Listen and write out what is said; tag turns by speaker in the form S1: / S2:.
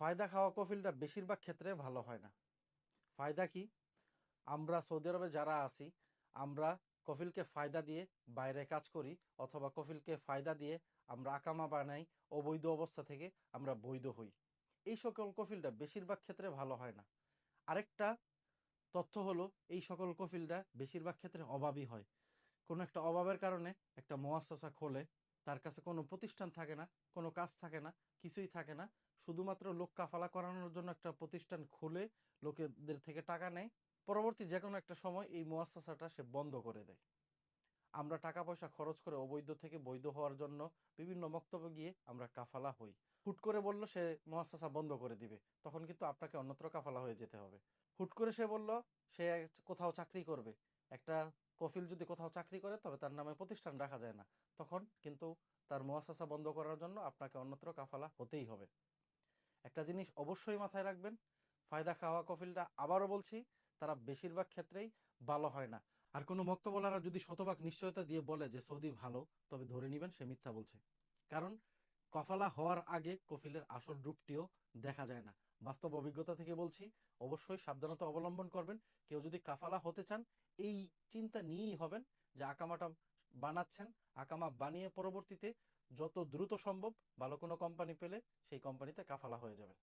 S1: ফায়দা খাওয়া কফিলটা বেশিরভাগ ক্ষেত্রে ভালো হয় না। ফায়দা কি? আমরা সৌদি আরবে যারা আছি, আমরা কফিলকে ফায়দা দিয়ে বাইরে কাজ করি, অথবা কফিলকে ফায়দা দিয়ে আমরা আকামা বানাই, অবৈধ অবস্থা থেকে আমরা বৈধ হই। এই সকল কফিলটা বেশিরভাগ ক্ষেত্রে ভালো হয় না। আরেকটা তথ্য হলো, এই সকল কফিলটা বেশিরভাগ ক্ষেত্রে অভাবী হয়। কোনো একটা অভাবের কারণে একটা মুআসসাসা খোলে, তার কাছে কোনো প্রতিষ্ঠান থাকে না, কোনো কাজ থাকে না, কিছুই থাকে না, শুধুমাত্র লোক কাফালা করানোর জন্য একটা প্রতিষ্ঠান খুলে লোকেদের থেকে টাকা নেয়। পরবর্তী যে কোনো একটা সময় এই মুআসসাসাটা সে বন্ধ করে দেয়। আমরা টাকা পয়সা খরচ করে অবৈধ থেকে বৈধ হওয়ার জন্য বিভিন্ন বক্তব্য গিয়ে আমরা কাফালা হই। হুট করে বলল সে মুআসসাসা বন্ধ করে দিবে, তখন কিন্তু আপনাকে অন্যত্র কাফালা হয়ে যেতে হবে। হুট করে সে বলল সে কোথাও চাকরি করবে, একটা কফিল যদি কোথাও চাকরি করে তবে তার নামে প্রতিষ্ঠান রাখা যায় না, তখন কিন্তু তার মুআসসাসা বন্ধ করার জন্য আপনাকে অন্যত্র কাফালা হতেই হবে। একটা জিনিস অবশ্যই মাথায় রাখবেন, ফায়দা খাওয়া কফিলটা, আবারও বলছি, তারা বেশিরভাগ ক্ষেত্রেই ভালো হয় না। আর কোনো বক্তব্যলারা যদি শতভাগ নিশ্চয়তা দিয়ে বলে যে সৌদি ভালো, তবে ধরে নিবেন সে মিথ্যা বলছে। কারণ কফালা হওয়ার আগে কফিলের আসল রূপটিও দেখা যায় না। বাস্তব অভিজ্ঞতা থেকে বলছি, অবশ্যই সাবধানতা অবলম্বন করবেন। কেউ যদি কাফালা হতে চান, এই চিন্তা নিয়েই হবেন যে আকামাটা বানাচ্ছেন, আকামা বানিয়ে পরবর্তীতে যত দ্রুত সম্ভব ভালো কোনো কোম্পানি পেলে সেই কোম্পানিতে কাফালা হয়ে যাবেন।